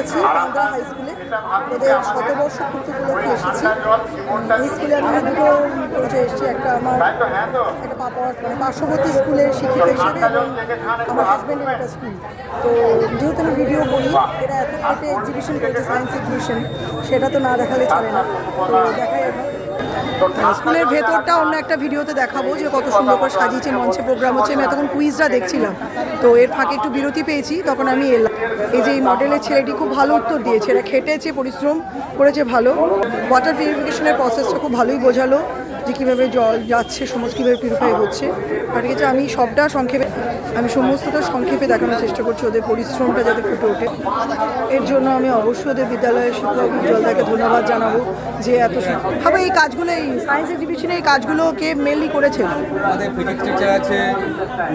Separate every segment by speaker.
Speaker 1: আছি বান্দ্রা হাই স্কুলে, ওদের শতবর্ষ পূর্তি উপলক্ষে এসেছি। এই স্কুলে আমি দুটো পরিচয় এসেছি, একটা আমার একটা পার্শ্ববর্তী স্কুলের শিক্ষিকা হিসেবে এবং আমার হাজব্যান্ডের একটা স্কুল। তো যেহেতু আমি ভিডিও করি, এরা এত ফেটে এক্সিবিশন করেছে, সায়েন্স এক্সিবিশন, সেটা তো না দেখালে চলে না, তো দেখাই এখন। স্কুলের ভেতরটা অন্য একটা ভিডিওতে দেখাবো যে কত সুন্দর করে সাজিয়েছে, মঞ্চে প্রোগ্রাম হচ্ছে। আমি এতক্ষণ কুইজটা দেখছিলাম, তো এর ফাঁকে একটু বিরতি পেয়েছি, তখন আমি এলাম। এই যে এই মডেলের ছেলেটি খুব ভালো উত্তর দিয়েছে, এরা খেটেছে, পরিশ্রম করেছে ভালো। ওয়াটার পিউরিফিকেশনের প্রসেসটা খুব ভালোই বোঝালো, যে কীভাবে জল যাচ্ছে, সমস্ত কীভাবে পিউরিফাই হচ্ছে। আর কিছু আমি সবটা সংক্ষেপে, আমি সমস্তটা সংক্ষেপে দেখানোর চেষ্টা করছি, ওদের পরিশ্রমটা যাতে ফুটে ওঠে। এর জন্য আমি অবশ্যই ওদের বিদ্যালয়ের শিক্ষক উজ্জ্বলদাকে ধন্যবাদ জানাবো, যে এত ভাবে এই কাজগুলো, এই সায়েন্স এক্সিবিশনে এই কাজগুলোকে মেনলি করেছে।
Speaker 2: আমাদের ফিজিক্স টিচার আছে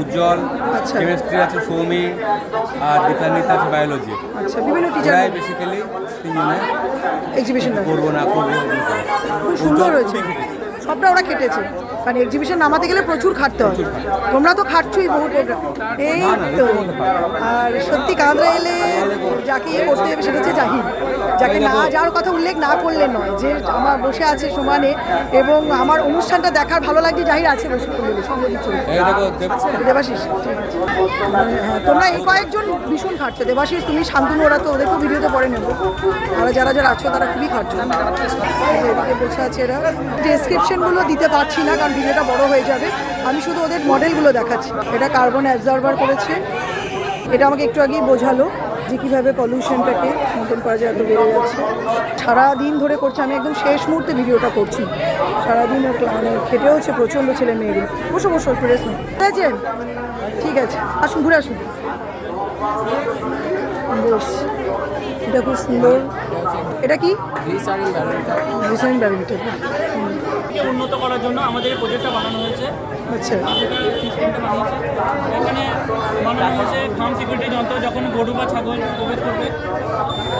Speaker 2: উজ্জ্বল,
Speaker 1: আচ্ছা,
Speaker 2: কেমিস্ট্রি আছে সৌমি, আর দীপান্বিতা আছে বায়োলজি।
Speaker 1: আচ্ছা, বিভিন্ন টিচার
Speaker 2: বেসিক্যালি তিনজনে
Speaker 1: এক্সিবিশন
Speaker 2: করবো না করবো,
Speaker 1: খুব সুন্দর হয়েছে, সবটা ওরা খেটেছে। মানে এক্সিবিশন নামাতে গেলে প্রচুর খাটতে হয়, তোমরা তো খাটছই বহু প্রোগ্রাম। এই তো, আর সত্যি কাঁদরা এলে যাকে করতে হবে সেটা হচ্ছে জাহিদ, যাকে না যাওয়ার কথা উল্লেখ না করলে নয়, যে আমার বসে আছে সমানে এবং আমার অনুষ্ঠানটা দেখার ভালো লাগছে, জাহিদ আছে বসে করলে সঙ্গে দিচ্ছে দেবাশিস। হ্যাঁ, তোমরা এই কয়েকজন ভীষণ খাটছো, দেবাশিস, তুমি, শান্তনু, ওরা তো ওদেরকেও ভিডিওতে পরে নেবো, আর যারা যারা আছো তারা খুবই খাটছো। এদিকে বসে আছে এরা, ডেসক্রিপশনগুলো দিতে পারছি না কারণ ভিডিওটা বড় হয়ে যাবে, আমি শুধু ওদের মডেলগুলো দেখাচ্ছি। এটা কার্বন অ্যাবজর্বার করেছে, এটা আমাকে একটু আগেই বোঝালো যে কীভাবে পলিউশনটাকে মেনটেন করা যায়, এত বেড়ে যাচ্ছে। সারাদিন ধরে করছে, আমি একদম শেষ মুহূর্তে ভিডিওটা করছি, সারাদিন মানে খেটে হচ্ছে প্রচণ্ড ছেলে মেয়েগুলো। বসো বসো, একটু রেস্ট নিন, ঠিক আছে, আসুন ঘুরে আসুন। বেশ, এটা খুব সুন্দর। এটা কি গ্লিসারিন ব্যারোমিটার,
Speaker 3: উন্নত করার জন্য আমাদের এই প্রজেক্টটা বানানো হয়েছে।
Speaker 1: আচ্ছা,
Speaker 3: এখানে বানানো হয়েছে ফার্ম সিকিউরিটি যন্ত্র, যখন গরু বা ছাগল প্রবেশ করবে,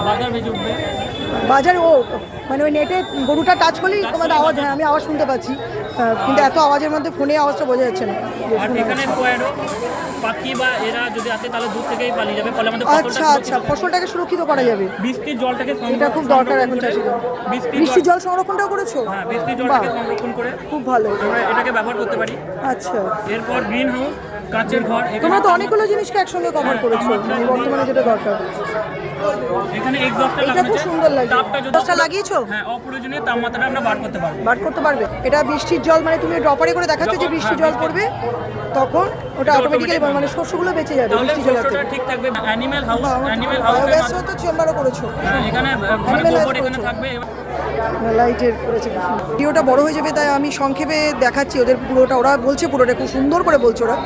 Speaker 3: বাজার বেজে উঠবে।
Speaker 1: বাজার ও মানে ওই নেটে গরুটা টাচ করলেই তোমাদের আওয়াজ, হ্যাঁ আমি আওয়াজ শুনতে পাচ্ছি, কিন্তু এত আওয়াজের মধ্যে ফোনে আওয়াজটা বোঝা যাচ্ছে না।
Speaker 3: আর এখানে পাখি বা এরা যদি আসে তাহলে দূর থেকেই পালিয়ে যাবে, ফলে আমাদের
Speaker 1: আচ্ছা আচ্ছা, ফসলটাকে সুরক্ষিত করা যাবে।
Speaker 3: বৃষ্টির জলটাকে,
Speaker 1: এটা খুব দরকার এখন চাষিদের। বৃষ্টির জল সংরক্ষণটাও করেছো?
Speaker 3: হ্যাঁ, বৃষ্টির জলটাকে সংরক্ষণ করে
Speaker 1: খুব ভালো,
Speaker 3: আমরা এটাকে ব্যবহার করতে পারি।
Speaker 1: আচ্ছা,
Speaker 3: এরপর গ্রিন হাউস, কাঁচের ঘর।
Speaker 1: তোমরা তো অনেকগুলো জিনিসকে একসঙ্গে কভার করেছো, বর্তমানে যেটা দরকার।
Speaker 3: এখানে এক্সস্টটা
Speaker 1: এটা খুব সুন্দর লাগছে।
Speaker 3: তাপটা যদি
Speaker 1: এক্সস্টটা লাগিয়েছো?
Speaker 3: হ্যাঁ, অপ্রয়োজনীয় তাপমাত্রাটা আমরা বার করতে পারবো।
Speaker 1: বার করতে পারবে? এটা বৃষ্টির জল, মানে তুমি ড্রপারে করে দেখাচ্ছ যে বৃষ্টির জল পড়বে, তখন ওটা অটোমেটিক্যালি মানে শস্যগুলো বেঁচে যাবে
Speaker 3: তাহলে
Speaker 1: বৃষ্টির জলেতে।
Speaker 3: শস্যটা ঠিক থাকবে। অ্যানিম্যাল হাউস,
Speaker 1: বায়োগ্যাসও তো চেম্বারও করেছো,
Speaker 3: এখানে মানে গোবর এখানে থাকবে।
Speaker 1: লাইটের করেছে। ভিডিওটা বড় হয়ে যাবে, তাই আমি সংক্ষেপে দেখাচ্ছি ওদের পুরোটা। ওরা বলছে পুরোটা খুব সুন্দর করে বলছে ওরা।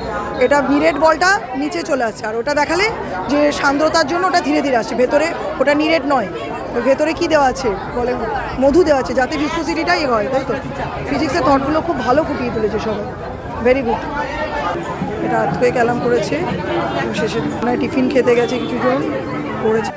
Speaker 1: এটা নিরেট বলটা নিচে চলে আসছে, আর ওটা দেখালে যে সান্দ্রতার জন্য ওটা ধীরে ধীরে আসছে ভেতরে, ওটা নিরেট নয়। ভেতরে কি দেওয়া আছে বলে, মধু দেওয়া আছে, যাতে ভিসকোসিটিটাই হয়, তাই তো? ফিজিক্সের থটগুলো খুব ভালো ফুটিয়ে তুলেছে সবাই, ভেরি গুড। এটা আর্থকুয়েক অ্যালার্ম করেছে, শেষে টিফিন খেতে গেছে কিছুজন করেছে।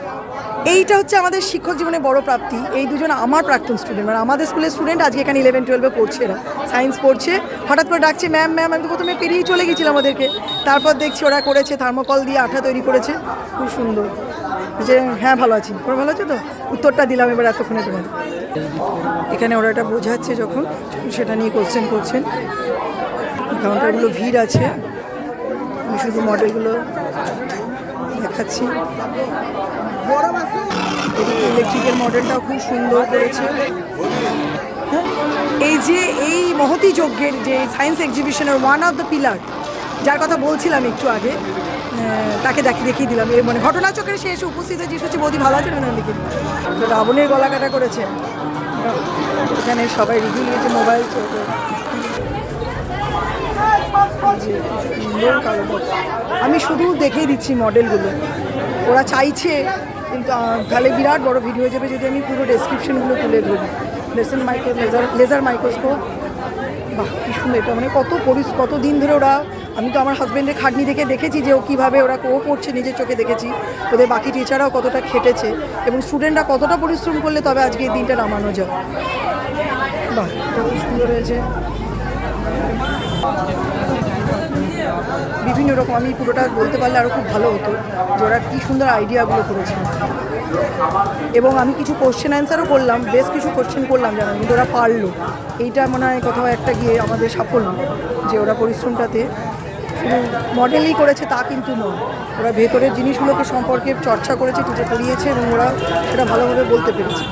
Speaker 1: এইটা হচ্ছে আমাদের শিক্ষক জীবনে বড় প্রাপ্তি। এই দুজন আমার প্রাক্তন স্টুডেন্ট, মানে আমাদের স্কুলের স্টুডেন্ট, আজকে এখানে 11-12-এ পড়ছে, এরা সায়েন্স পড়ছে। হঠাৎ করে ডাকছে ম্যাম ম্যাম, আমি তো প্রথমে পেরিয়ে চলে গেছিলাম ওদেরকে, তারপর দেখছি ওরা করেছে, থার্মোকল দিয়ে আঠা তৈরি করেছে, খুব সুন্দর। যে হ্যাঁ ভালো আছি, ওরা ভালো আছে তো, উত্তরটা দিলাম এবার এতক্ষণে তোমাদের। এখানে ওরা এটা বোঝাচ্ছে যখন, সেটা নিয়ে কোশ্চেন করছেন। কাউন্টারগুলো ভিড় আছে, আমি শুধু মডেলগুলো দেখাচ্ছি। ইলেকট্রিকের মডেলটাও খুব সুন্দর করেছে। হ্যাঁ, এই যে এই মহতি যজ্ঞের যে সায়েন্স এক্সিবিশনের ওয়ান অফ দ্য পিলার, যার কথা বলছিলাম একটু আগে, তাকে দেখিয়ে দিলাম। এই মানে ঘটনাচক্রে সে এসে উপস্থিত হয়ে জিজ্ঞেস করছে বৌদি ভালো আছে না, লিখে তো রাবণের গলা কাটা করেছে। এখানে সবাই রিভিউ নিয়েছে, মোবাইল আমি শুধু দেখিয়ে দিচ্ছি মডেলগুলো, ওরা চাইছে, কিন্তু তাহলে বিরাট বড় ভিডিও হয়ে যাবে যদি আমি পুরো ডেসক্রিপশনগুলো তুলে ধরি। লেজার মাইক্রোস্কোপ, বাহ কী সুন্দর। এটা মানে কত দিন ধরে ওরা, আমি তো আমার হাজব্যান্ডের খাটনি দেখেছি যে ও কীভাবে ওরা করছে, নিজের চোখে দেখেছি। ওদের বাকি টিচাররাও কতটা খেটেছে এবং স্টুডেন্টরা কতটা পরিশ্রম করলে তবে আজকে এই দিনটা নামানো যায়। বাহ, খুব সুন্দর হয়েছে। বিভিন্ন রকম, আমি পুরোটা বলতে পারলে আরও খুব ভালো হতো যে ওরা কী সুন্দর আইডিয়াগুলো করেছে। এবং আমি কিছু কোশ্চেন অ্যান্সারও করলাম, বেশ কিছু কোশ্চেন করলাম জানো, কিন্তু ওরা পারলো। এইটা মনে হয় কোথাও একটা গিয়ে আমাদের সাফল্য, যে ওরা পরিশ্রমটাতে শুধু মডেলই করেছে তা কিন্তু নয়, ওরা ভেতরের জিনিসগুলোকে সম্পর্কে চর্চা করেছে, টিচার পড়িয়েছে এবং ওরা সেটা ভালোভাবে বলতে পেরেছে।